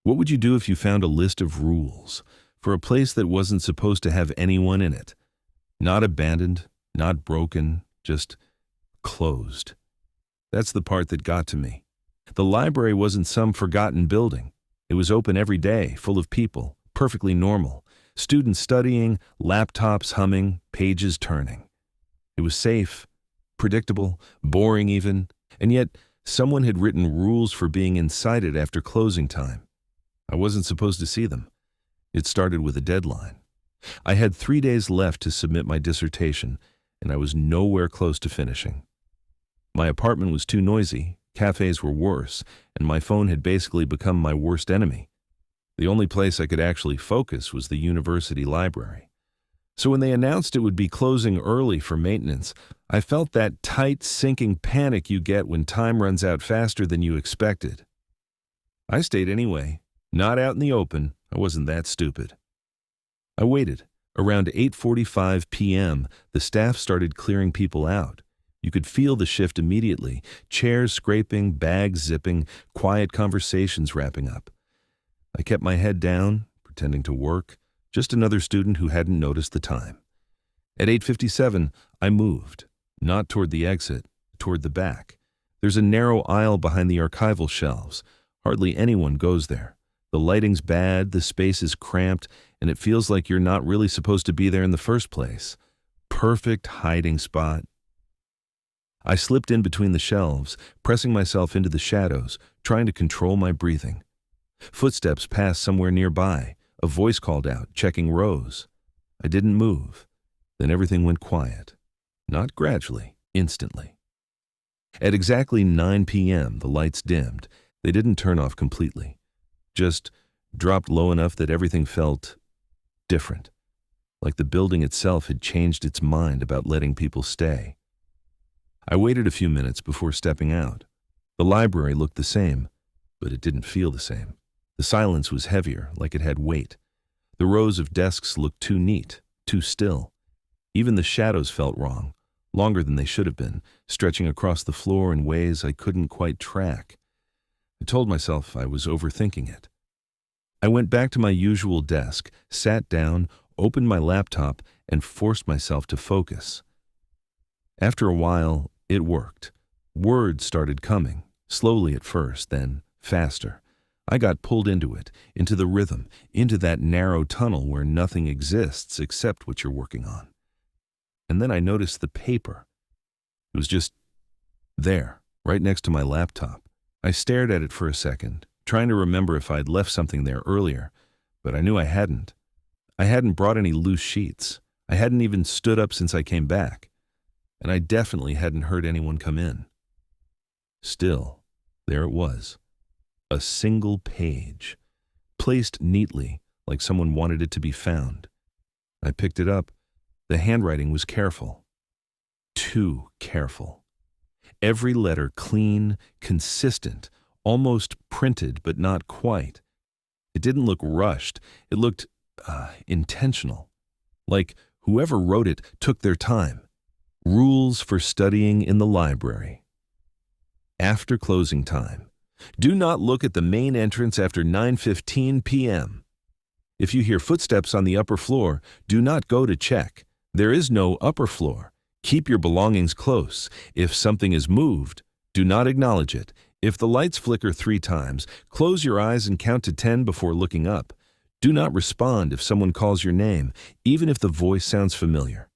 What would you do if you found a list of rules for a place that wasn't supposed to have anyone in it? Not abandoned, not broken, just closed. That's the part that got to me. The library wasn't some forgotten building. It was open every day, full of people, perfectly normal. Students studying, laptops humming, pages turning. It was safe, predictable, boring even, and yet someone had written rules for being inside it after closing time. I wasn't supposed to see them. It started with a deadline. I had 3 days left to submit my dissertation, and I was nowhere close to finishing. My apartment was too noisy, cafes were worse, and my phone had basically become my worst enemy. The only place I could actually focus was the university library. So when they announced it would be closing early for maintenance, I felt that tight, sinking panic you get when time runs out faster than you expected. I stayed anyway, not out in the open. I wasn't that stupid. I waited. Around 8:45 p.m., the staff started clearing people out. You could feel the shift immediately, chairs scraping, bags zipping, quiet conversations wrapping up. I kept my head down, pretending to work, just another student who hadn't noticed the time. At 8:57, I moved, not toward the exit, toward the back. There's a narrow aisle behind the archival shelves. Hardly anyone goes there. The lighting's bad, the space is cramped, and it feels like you're not really supposed to be there in the first place. Perfect hiding spot. I slipped in between the shelves, pressing myself into the shadows, trying to control my breathing. Footsteps passed somewhere nearby. A voice called out, checking rows. I didn't move. Then everything went quiet. Not gradually, instantly. At exactly 9 p.m., the lights dimmed. They didn't turn off completely. Just dropped low enough that everything felt different. Like the building itself had changed its mind about letting people stay. I waited a few minutes before stepping out. The library looked the same, but it didn't feel the same. The silence was heavier, like it had weight. The rows of desks looked too neat, too still. Even the shadows felt wrong, longer than they should have been, stretching across the floor in ways I couldn't quite track. I told myself I was overthinking it. I went back to my usual desk, sat down, opened my laptop, and forced myself to focus. After a while, it worked. Words started coming, slowly at first, then faster. I got pulled into it, into the rhythm, into that narrow tunnel where nothing exists except what you're working on. And then I noticed the paper. It was just there, right next to my laptop. I stared at it for a second, trying to remember if I'd left something there earlier, but I knew I hadn't. I hadn't brought any loose sheets. I hadn't even stood up since I came back. And I definitely hadn't heard anyone come in. Still, there it was. A single page, placed neatly, like someone wanted it to be found. I picked it up. The handwriting was careful. Too careful. Every letter clean, consistent, almost printed, but not quite. It didn't look rushed. It looked intentional. Like whoever wrote it took their time. Rules for studying in the library. After closing time. Do not look at the main entrance after 9:15 p.m. If you hear footsteps on the upper floor, do not go to check. There is no upper floor. Keep your belongings close. If something is moved, do not acknowledge it. If the lights flicker 3 times, close your eyes and count to 10 before looking up. Do not respond if someone calls your name, even if the voice sounds familiar.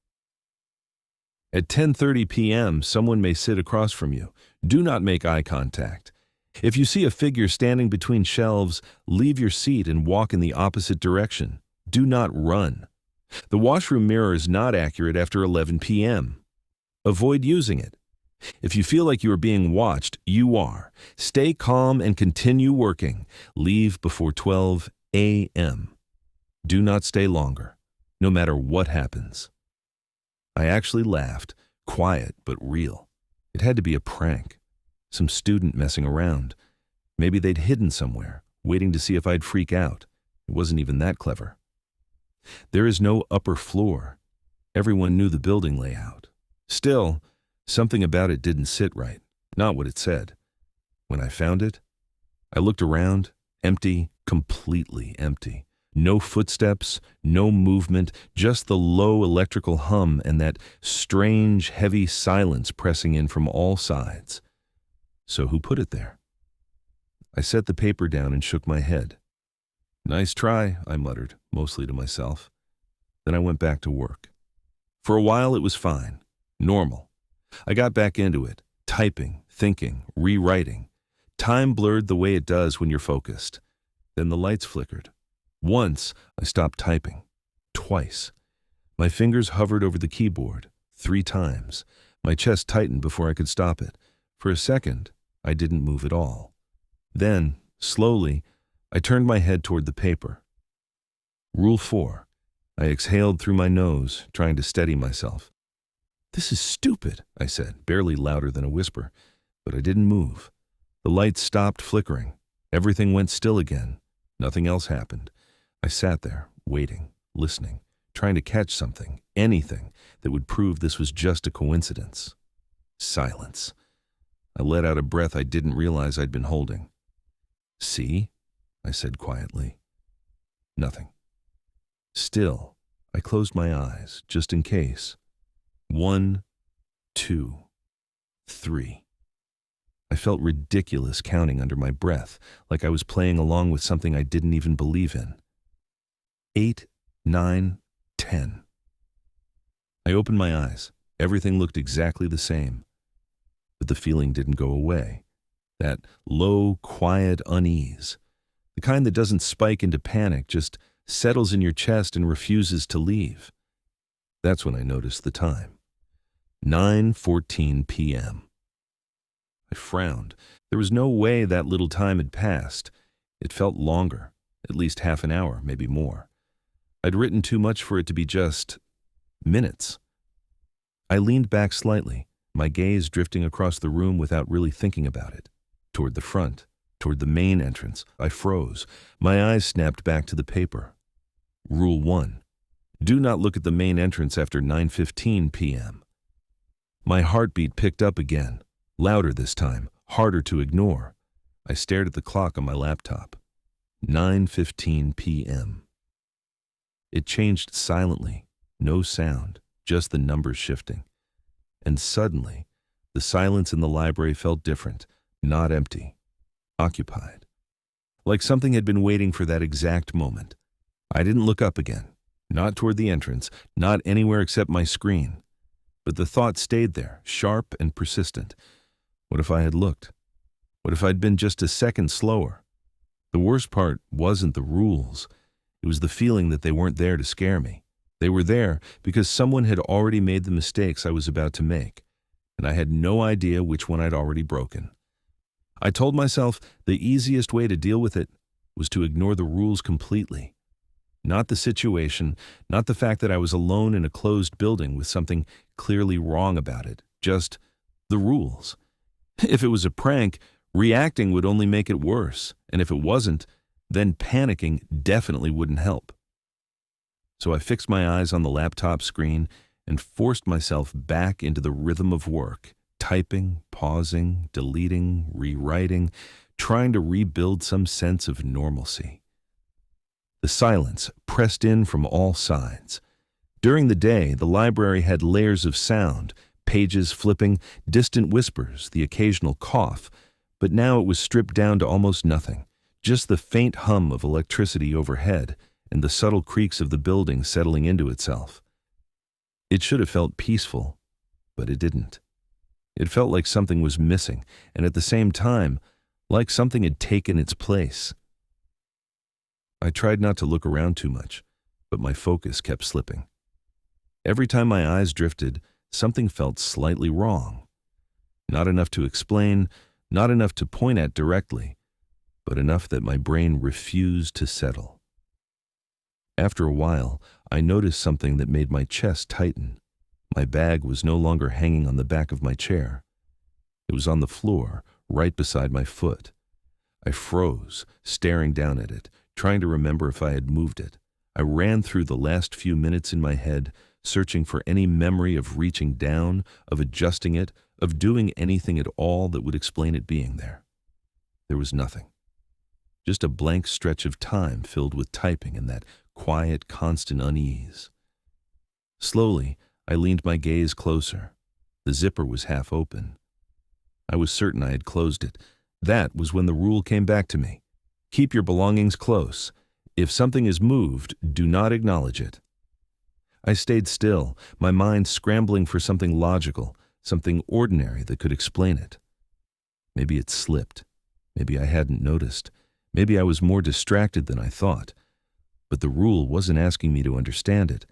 At 10:30 p.m., someone may sit across from you. Do not make eye contact. If you see a figure standing between shelves, leave your seat and walk in the opposite direction. Do not run. The washroom mirror is not accurate after 11 p.m. Avoid using it. If you feel like you are being watched, you are. Stay calm and continue working. Leave before 12 a.m. Do not stay longer, no matter what happens. I actually laughed, quiet but real. It had to be a prank. Some student messing around. Maybe they'd hidden somewhere, waiting to see if I'd freak out. It wasn't even that clever. There is no upper floor. Everyone knew the building layout. Still, something about it didn't sit right, not what it said. When I found it, I looked around, empty, Completely empty. No footsteps, no movement, just the low electrical hum and that strange, heavy silence pressing in from all sides. So who put it there? I set the paper down and shook my head. "Nice try," I muttered, mostly to myself. Then I went back to work. For a while it was fine, normal. I got back into it, typing, thinking, rewriting. Time blurred the way it does when you're focused. Then the lights flickered. Once, I stopped typing. Twice. My fingers hovered over the keyboard. 3 times. My chest tightened before I could stop it. For a second, I didn't move at all. Then, slowly, I turned my head toward the paper. Rule 4. I exhaled through my nose, trying to steady myself. "This is stupid," I said, barely louder than a whisper. But I didn't move. The lights stopped flickering. Everything went still again. Nothing else happened. I sat there, waiting, listening, trying to catch something, anything, that would prove this was just a coincidence. Silence. I let out a breath I didn't realize I'd been holding. "See?" I said quietly. Nothing. Still, I closed my eyes, just in case. 1, 2, 3. I felt ridiculous counting under my breath, like I was playing along with something I didn't even believe in. 8, 9, 10. I opened my eyes. Everything looked exactly the same. But the feeling didn't go away. That low, quiet unease. The kind that doesn't spike into panic, just settles in your chest and refuses to leave. That's when I noticed the time. 9:14 p.m. I frowned. There was no way that little time had passed. It felt longer, at least half an hour, maybe more. I'd written too much for it to be just minutes. I leaned back slightly, my gaze drifting across the room without really thinking about it. Toward the front, toward the main entrance. I froze. My eyes snapped back to the paper. Rule 1. Do not look at the main entrance after 9:15 p.m. My heartbeat picked up again, louder this time, harder to ignore. I stared at the clock on my laptop. 9:15 p.m. It changed silently, no sound, just the numbers shifting. And suddenly, the silence in the library felt different, not empty, occupied. Like something had been waiting for that exact moment. I didn't look up again, not toward the entrance, not anywhere except my screen. But the thought stayed there, sharp and persistent. What if I had looked? What if I'd been just a second slower? The worst part wasn't the rules. It was the feeling that they weren't there to scare me. They were there because someone had already made the mistakes I was about to make, and I had no idea which one I'd already broken. I told myself the easiest way to deal with it was to ignore the rules completely. Not the situation, not the fact that I was alone in a closed building with something clearly wrong about it, just the rules. If it was a prank, reacting would only make it worse, and if it wasn't, then panicking definitely wouldn't help. So I fixed my eyes on the laptop screen and forced myself back into the rhythm of work, typing, pausing, deleting, rewriting, trying to rebuild some sense of normalcy. The silence pressed in from all sides. During the day, the library had layers of sound, pages flipping, distant whispers, the occasional cough, but now it was stripped down to almost nothing, just the faint hum of electricity overhead and the subtle creaks of the building settling into itself. It should have felt peaceful, but it didn't. It felt like something was missing, and at the same time, like something had taken its place. I tried not to look around too much, but my focus kept slipping. Every time my eyes drifted, something felt slightly wrong. Not enough to explain, not enough to point at directly, but enough that my brain refused to settle. After a while, I noticed something that made my chest tighten. My bag was no longer hanging on the back of my chair. It was on the floor, right beside my foot. I froze, staring down at it, trying to remember if I had moved it. I ran through the last few minutes in my head, searching for any memory of reaching down, of adjusting it, of doing anything at all that would explain it being there. There was nothing. just a blank stretch of time filled with typing and that quiet, constant unease. Slowly, I leaned my gaze closer. The zipper was half open. I was certain I had closed it. That was when the rule came back to me. Keep your belongings close. If something is moved, do not acknowledge it. I stayed still, my mind scrambling for something logical, something ordinary that could explain it. Maybe it slipped. Maybe I hadn't noticed. Maybe I was more distracted than I thought. But the rule wasn't asking me to understand it.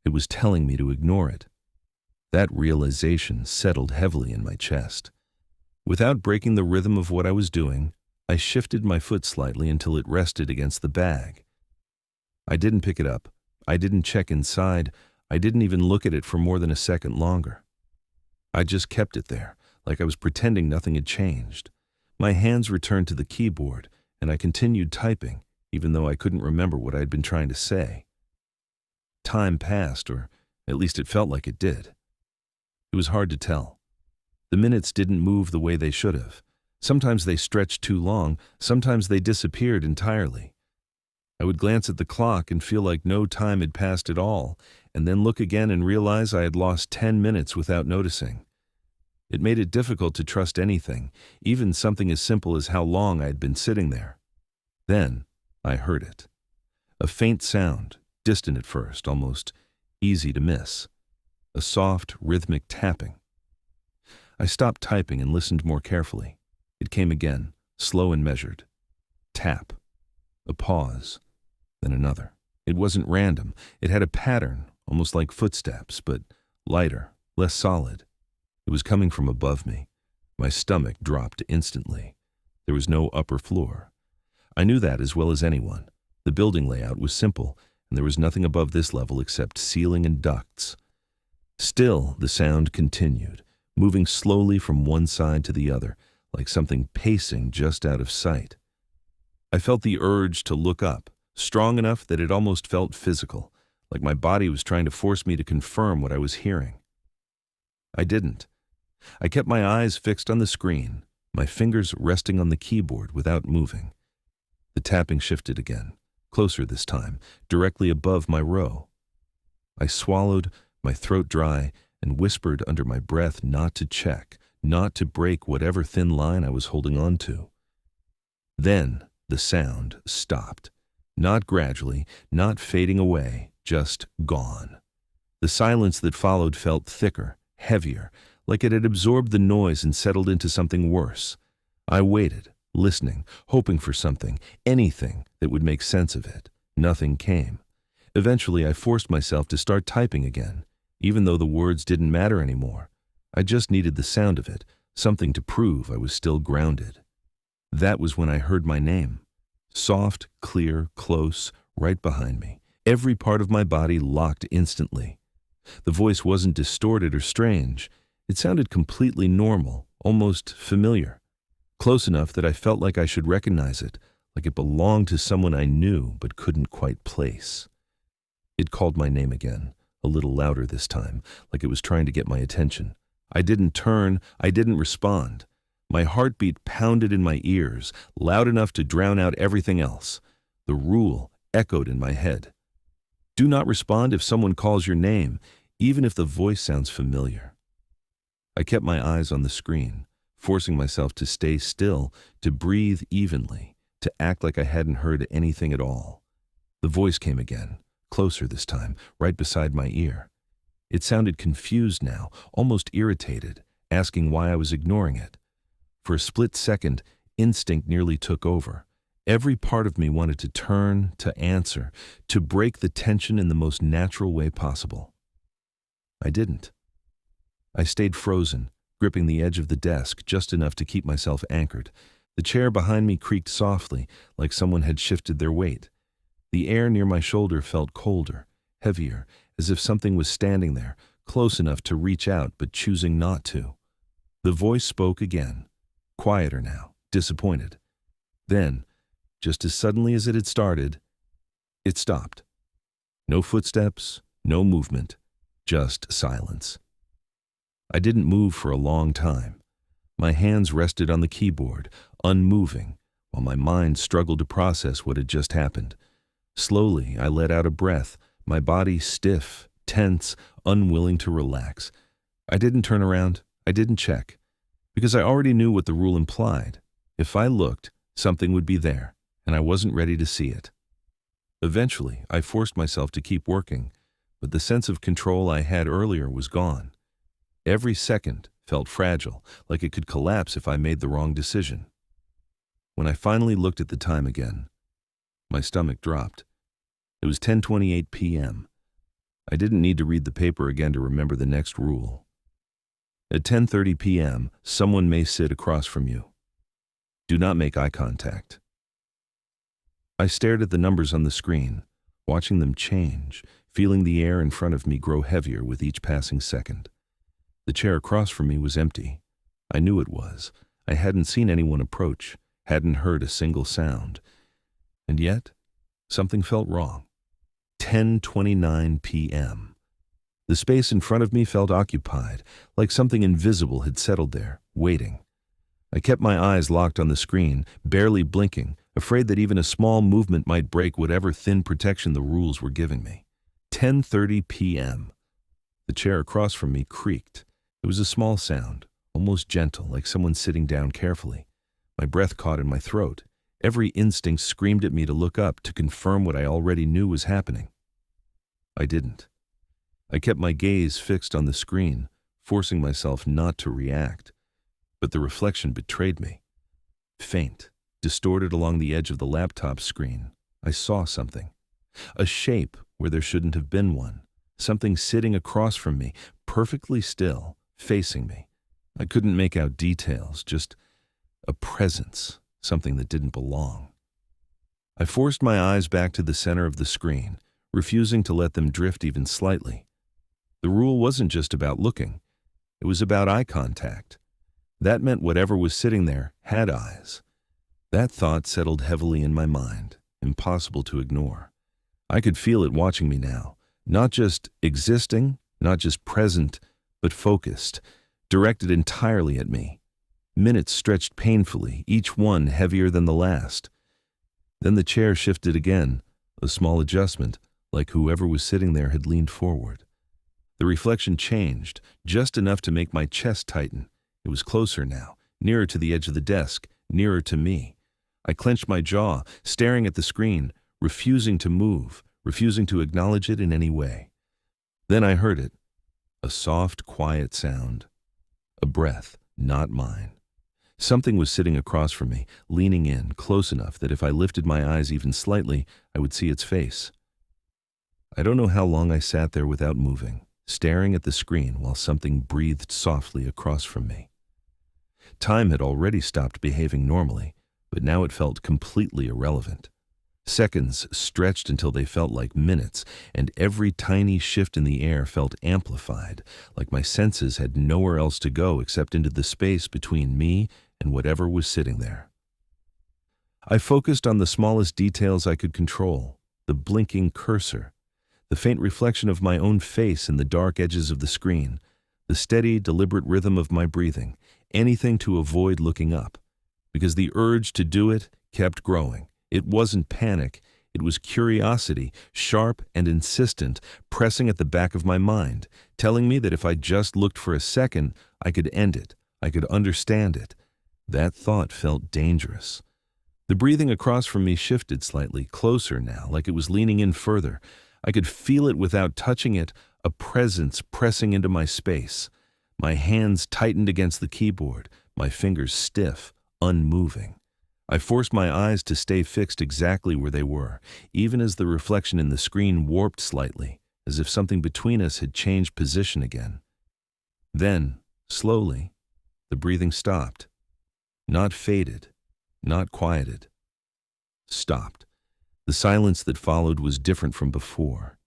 It was telling me to ignore it. That realization settled heavily in my chest. Without breaking the rhythm of what I was doing, I shifted my foot slightly until it rested against the bag. I didn't pick it up. I didn't check inside. I didn't even look at it for more than a second longer. I just kept it there, like I was pretending nothing had changed. My hands returned to the keyboard, and I continued typing, even though I couldn't remember what I had been trying to say. Time passed, or at least it felt like it did. It was hard to tell. The minutes didn't move the way they should have. Sometimes they stretched too long, sometimes they disappeared entirely. I would glance at the clock and feel like no time had passed at all, and then look again and realize I had lost 10 minutes without noticing. It made it difficult to trust anything, even something as simple as how long I had been sitting there. Then I heard it. A faint sound, distant at first, almost easy to miss. A soft, rhythmic tapping. I stopped typing and listened more carefully. It came again, slow and measured. Tap. A pause. Then another. It wasn't random. It had a pattern, almost like footsteps, but lighter, less solid. It was coming from above me. My stomach dropped instantly. There was no upper floor. I knew that as well as anyone. The building layout was simple, and there was nothing above this level except ceiling and ducts. Still, the sound continued, moving slowly from one side to the other, like something pacing just out of sight. I felt the urge to look up, strong enough that it almost felt physical, like my body was trying to force me to confirm what I was hearing. I didn't. I kept my eyes fixed on the screen, my fingers resting on the keyboard without moving. The tapping shifted again, closer this time, directly above my row. I swallowed, my throat dry, and whispered under my breath not to check, not to break whatever thin line I was holding on to. Then the sound stopped. Not gradually, not fading away, just gone. The silence that followed felt thicker, heavier, like it had absorbed the noise and settled into something worse. I waited, listening, hoping for something, anything that would make sense of it. Nothing came. Eventually, I forced myself to start typing again, even though the words didn't matter anymore. I just needed the sound of it, something to prove I was still grounded. That was when I heard my name. Soft, clear, close, right behind me. Every part of my body locked instantly. The voice wasn't distorted or strange. It sounded completely normal, almost familiar. Close enough that I felt like I should recognize it, like it belonged to someone I knew but couldn't quite place. It called my name again, a little louder this time, like it was trying to get my attention. I didn't turn, I didn't respond. My heartbeat pounded in my ears, loud enough to drown out everything else. The rule echoed in my head. Do not respond if someone calls your name, even if the voice sounds familiar. I kept my eyes on the screen, forcing myself to stay still, to breathe evenly, to act like I hadn't heard anything at all. The voice came again, closer this time, right beside my ear. It sounded confused now, almost irritated, asking why I was ignoring it. For a split second, instinct nearly took over. Every part of me wanted to turn, to answer, to break the tension in the most natural way possible. I didn't. I stayed frozen, gripping the edge of the desk just enough to keep myself anchored. The chair behind me creaked softly, like someone had shifted their weight. The air near my shoulder felt colder, heavier, as if something was standing there, close enough to reach out but choosing not to. The voice spoke again, quieter now, disappointed. Then, just as suddenly as it had started, it stopped. No footsteps, no movement, just silence. I didn't move for a long time. My hands rested on the keyboard, unmoving, while my mind struggled to process what had just happened. Slowly, I let out a breath, my body stiff, tense, unwilling to relax. I didn't turn around. I didn't check, because I already knew what the rule implied. If I looked, something would be there, and I wasn't ready to see it. Eventually, I forced myself to keep working, but the sense of control I had earlier was gone. Every second felt fragile, like it could collapse if I made the wrong decision. When I finally looked at the time again, my stomach dropped. It was 10:28 p.m. I didn't need to read the paper again to remember the next rule. At 10:30 p.m., someone may sit across from you. Do not make eye contact. I stared at the numbers on the screen, watching them change, feeling the air in front of me grow heavier with each passing second. The chair across from me was empty. I knew it was. I hadn't seen anyone approach, hadn't heard a single sound. And yet, something felt wrong. 10:29 p.m. The space in front of me felt occupied, like something invisible had settled there, waiting. I kept my eyes locked on the screen, barely blinking, afraid that even a small movement might break whatever thin protection the rules were giving me. 10:30 p.m. The chair across from me creaked. It was a small sound, almost gentle, like someone sitting down carefully. My breath caught in my throat. Every instinct screamed at me to look up, to confirm what I already knew was happening. I didn't. I kept my gaze fixed on the screen, forcing myself not to react. But the reflection betrayed me. Faint, distorted along the edge of the laptop screen, I saw something. A shape where there shouldn't have been one. Something sitting across from me, perfectly still, facing me. I couldn't make out details, just a presence, something that didn't belong. I forced my eyes back to the center of the screen, refusing to let them drift even slightly. The rule wasn't just about looking. It was about eye contact. That meant whatever was sitting there had eyes. That thought settled heavily in my mind, impossible to ignore. I could feel it watching me now, not just existing, not just present, but focused, directed entirely at me. Minutes stretched painfully, each one heavier than the last. Then the chair shifted again, a small adjustment, like whoever was sitting there had leaned forward. The reflection changed, just enough to make my chest tighten. It was closer now, nearer to the edge of the desk, nearer to me. I clenched my jaw, staring at the screen, refusing to move, refusing to acknowledge it in any way. Then I heard it, a soft, quiet sound. A breath, not mine. Something was sitting across from me, leaning in, close enough that if I lifted my eyes even slightly, I would see its face. I don't know how long I sat there without moving, staring at the screen while something breathed softly across from me. Time had already stopped behaving normally, but now it felt completely irrelevant. Seconds stretched until they felt like minutes, and every tiny shift in the air felt amplified, like my senses had nowhere else to go except into the space between me and whatever was sitting there. I focused on the smallest details I could control, the blinking cursor, the faint reflection of my own face in the dark edges of the screen, the steady, deliberate rhythm of my breathing, anything to avoid looking up, because the urge to do it kept growing. It wasn't panic, it was curiosity, sharp and insistent, pressing at the back of my mind, telling me that if I just looked for a second, I could end it, I could understand it. That thought felt dangerous. The breathing across from me shifted slightly, closer now, like it was leaning in further. I could feel it without touching it, a presence pressing into my space. My hands tightened against the keyboard, my fingers stiff, unmoving. I forced my eyes to stay fixed exactly where they were, even as the reflection in the screen warped slightly, as if something between us had changed position again. Then, slowly, the breathing stopped. Not faded, not quieted. Stopped. The silence that followed was different from before.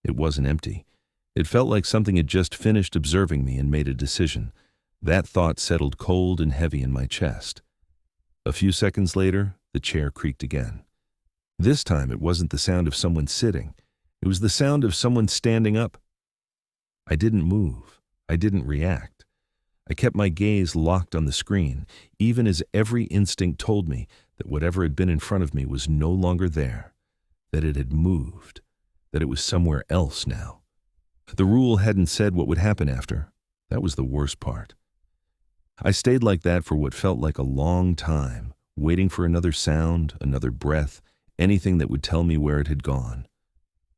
It wasn't empty. It felt like something had just finished observing me and made a decision. That thought settled cold and heavy in my chest. A few seconds later, the chair creaked again. This time it wasn't the sound of someone sitting. It was the sound of someone standing up. I didn't move. I didn't react. I kept my gaze locked on the screen, even as every instinct told me that whatever had been in front of me was no longer there, that it had moved, that it was somewhere else now. The rule hadn't said what would happen after. That was the worst part. I stayed like that for what felt like a long time, waiting for another sound, another breath, anything that would tell me where it had gone.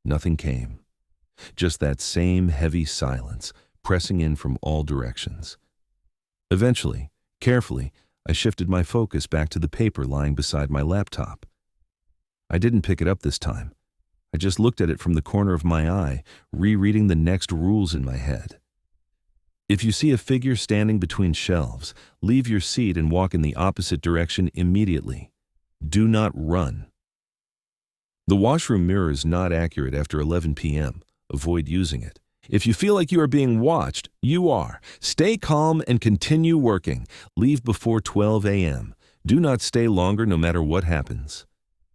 Nothing came. Just that same heavy silence, pressing in from all directions. Eventually, carefully, I shifted my focus back to the paper lying beside my laptop. I didn't pick it up this time. I just looked at it from the corner of my eye, rereading the next rules in my head. If you see a figure standing between shelves, leave your seat and walk in the opposite direction immediately. Do not run. The washroom mirror is not accurate after 11 p.m. Avoid using it. If you feel like you are being watched, you are. Stay calm and continue working. Leave before 12 a.m. Do not stay longer no matter what happens.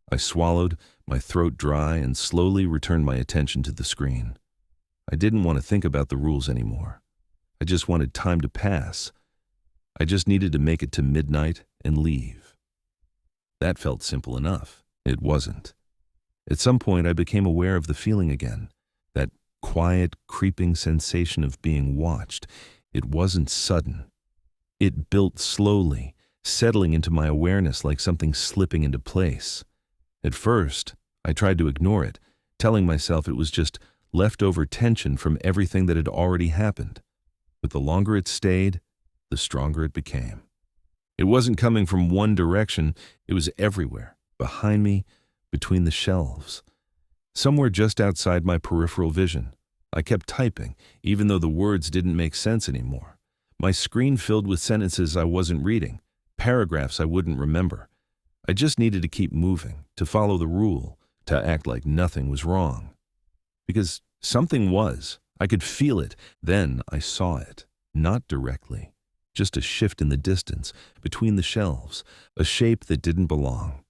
I swallowed, my throat dry, and slowly returned my attention to the screen. I didn't want to think about the rules anymore. I just wanted time to pass. I just needed to make it to midnight and leave. That felt simple enough. It wasn't. At some point, I became aware of the feeling again, that quiet, creeping sensation of being watched. It wasn't sudden. It built slowly, settling into my awareness like something slipping into place. At first, I tried to ignore it, telling myself it was just leftover tension from everything that had already happened. But the longer it stayed, the stronger it became. It wasn't coming from one direction, it was everywhere, behind me, between the shelves. Somewhere just outside my peripheral vision. I kept typing, even though the words didn't make sense anymore. My screen filled with sentences I wasn't reading, paragraphs I wouldn't remember. I just needed to keep moving, to follow the rule, to act like nothing was wrong. Because something was. I could feel it. Then I saw it. Not directly. Just a shift in the distance, between the shelves, a shape that didn't belong.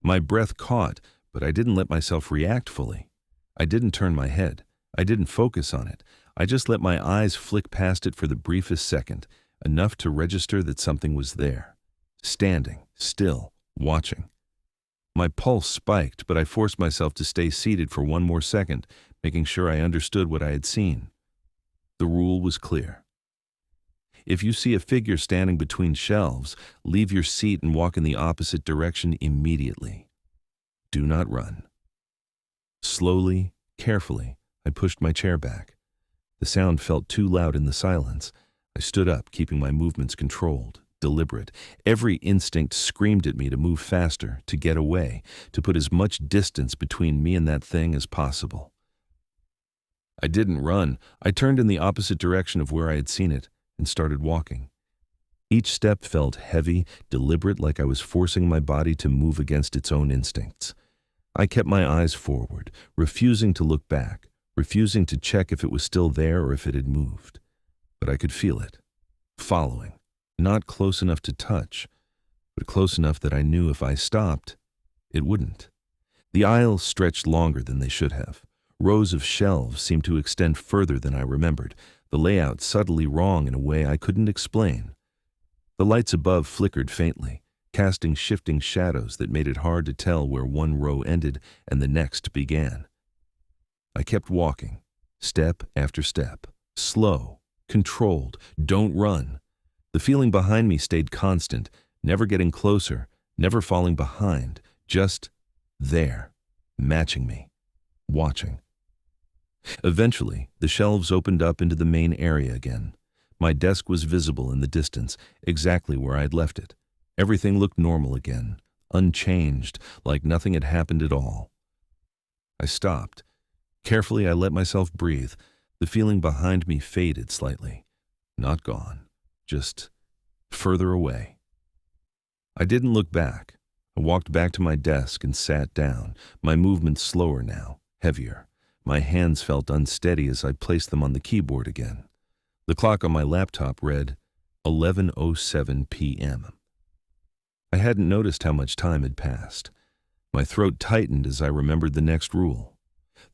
My breath caught, but I didn't let myself react fully. I didn't turn my head. I didn't focus on it. I just let my eyes flick past it for the briefest second, enough to register that something was there. Standing, still, watching. My pulse spiked, but I forced myself to stay seated for one more second, making sure I understood what I had seen. The rule was clear. If you see a figure standing between shelves, leave your seat and walk in the opposite direction immediately. Do not run. Slowly, carefully, I pushed my chair back. The sound felt too loud in the silence. I stood up, keeping my movements controlled, deliberate. Every instinct screamed at me to move faster, to get away, to put as much distance between me and that thing as possible. I didn't run. I turned in the opposite direction of where I had seen it and started walking. Each step felt heavy, deliberate, like I was forcing my body to move against its own instincts. I kept my eyes forward, refusing to look back, refusing to check if it was still there or if it had moved. But I could feel it, following, not close enough to touch, but close enough that I knew if I stopped, it wouldn't. The aisles stretched longer than they should have. Rows of shelves seemed to extend further than I remembered, the layout subtly wrong in a way I couldn't explain. The lights above flickered faintly, casting shifting shadows that made it hard to tell where one row ended and the next began. I kept walking, step after step, slow, controlled, don't run. The feeling behind me stayed constant, never getting closer, never falling behind, just there, matching me, watching. Eventually, the shelves opened up into the main area again. My desk was visible in the distance, exactly where I had left it. Everything looked normal again, unchanged, like nothing had happened at all. I stopped. Carefully, I let myself breathe. The feeling behind me faded slightly. Not gone, just further away. I didn't look back. I walked back to my desk and sat down, my movements slower now, heavier. My hands felt unsteady as I placed them on the keyboard again. The clock on my laptop read 11:07 p.m. I hadn't noticed how much time had passed. My throat tightened as I remembered the next rule.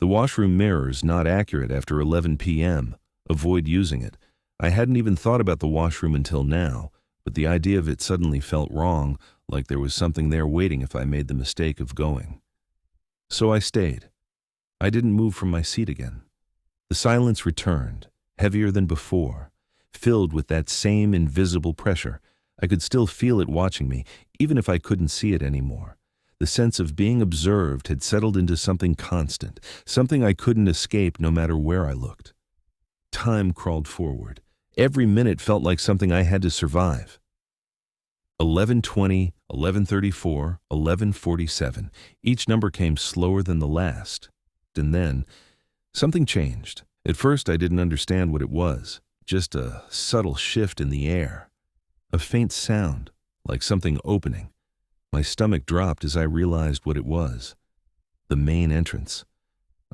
The washroom mirror is not accurate after 11 p.m. Avoid using it. I hadn't even thought about the washroom until now, but the idea of it suddenly felt wrong, like there was something there waiting if I made the mistake of going. So I stayed. I didn't move from my seat again. The silence returned, heavier than before, filled with that same invisible pressure. I could still feel it watching me, even if I couldn't see it anymore. The sense of being observed had settled into something constant, something I couldn't escape no matter where I looked. Time crawled forward. Every minute felt like something I had to survive. 11:20, 11:34, 11:47. Each number came slower than the last. And then, something changed. At first, I didn't understand what it was. Just a subtle shift in the air. A faint sound, like something opening. My stomach dropped as I realized what it was. The main entrance.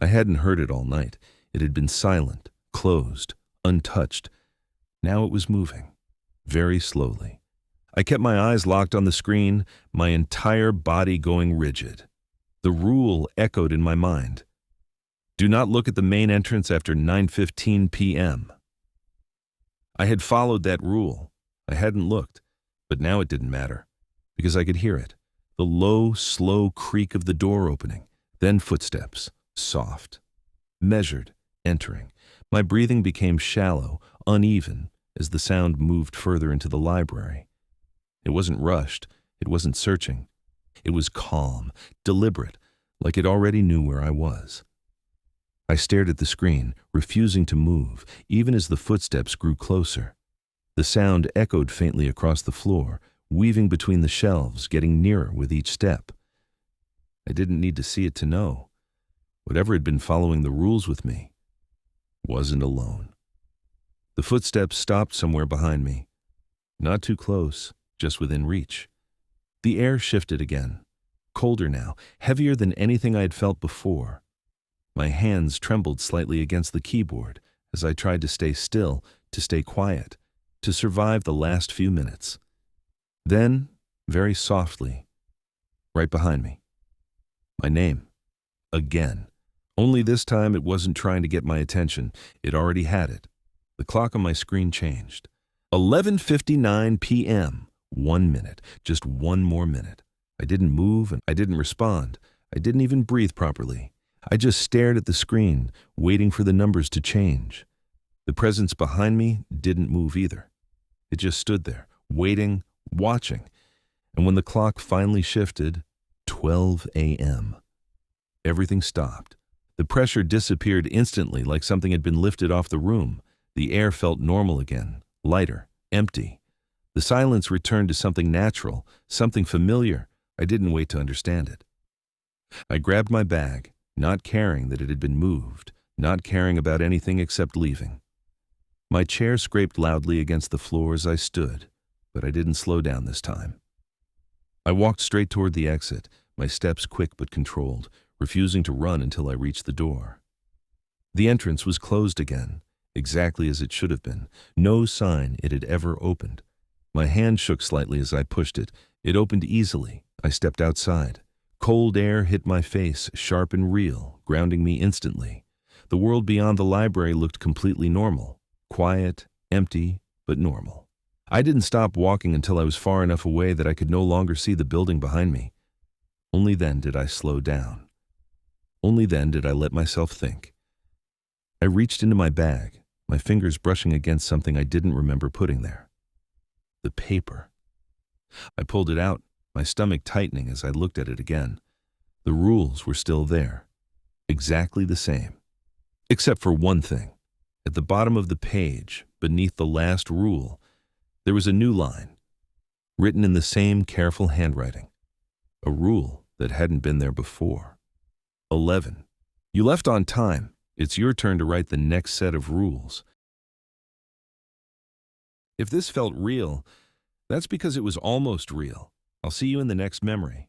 I hadn't heard it all night. It had been silent, closed, untouched. Now it was moving, very slowly. I kept my eyes locked on the screen, my entire body going rigid. The rule echoed in my mind. Do not look at the main entrance after 9:15 p.m. I had followed that rule. I hadn't looked, but now it didn't matter, because I could hear it. The low, slow creak of the door opening, then footsteps, soft, measured, entering. My breathing became shallow, uneven, as the sound moved further into the library. It wasn't rushed, it wasn't searching. It was calm, deliberate, like it already knew where I was. I stared at the screen, refusing to move, even as the footsteps grew closer. The sound echoed faintly across the floor, weaving between the shelves, getting nearer with each step. I didn't need to see it to know. Whatever had been following the rules with me wasn't alone. The footsteps stopped somewhere behind me. Not too close, just within reach. The air shifted again, colder now, heavier than anything I had felt before. My hands trembled slightly against the keyboard as I tried to stay still, to stay quiet, to survive the last few minutes. Then, very softly, right behind me, my name. Again. Only this time it wasn't trying to get my attention. It already had it. The clock on my screen changed. 11:59 p.m. 1 minute. Just one more minute. I didn't move and I didn't respond. I didn't even breathe properly. I just stared at the screen, waiting for the numbers to change. The presence behind me didn't move either. It just stood there, waiting, watching. And when the clock finally shifted, 12 a.m. Everything stopped. The pressure disappeared instantly, like something had been lifted off the room. The air felt normal again, lighter, empty. The silence returned to something natural, something familiar. I didn't wait to understand it. I grabbed my bag, not caring that it had been moved, not caring about anything except leaving. My chair scraped loudly against the floor as I stood, but I didn't slow down this time. I walked straight toward the exit, my steps quick but controlled, refusing to run until I reached the door. The entrance was closed again, exactly as it should have been. No sign it had ever opened. My hand shook slightly as I pushed it. It opened easily. I stepped outside. Cold air hit my face, sharp and real, grounding me instantly. The world beyond the library looked completely normal. Quiet, empty, but normal. I didn't stop walking until I was far enough away that I could no longer see the building behind me. Only then did I slow down. Only then did I let myself think. I reached into my bag, my fingers brushing against something I didn't remember putting there. The paper. I pulled it out, my stomach tightening as I looked at it again. The rules were still there, exactly the same. Except for one thing. At the bottom of the page, beneath the last rule, there was a new line, written in the same careful handwriting. A rule that hadn't been there before. 11. You left on time. It's your turn to write the next set of rules. If this felt real, that's because it was almost real. I'll see you in the next memory.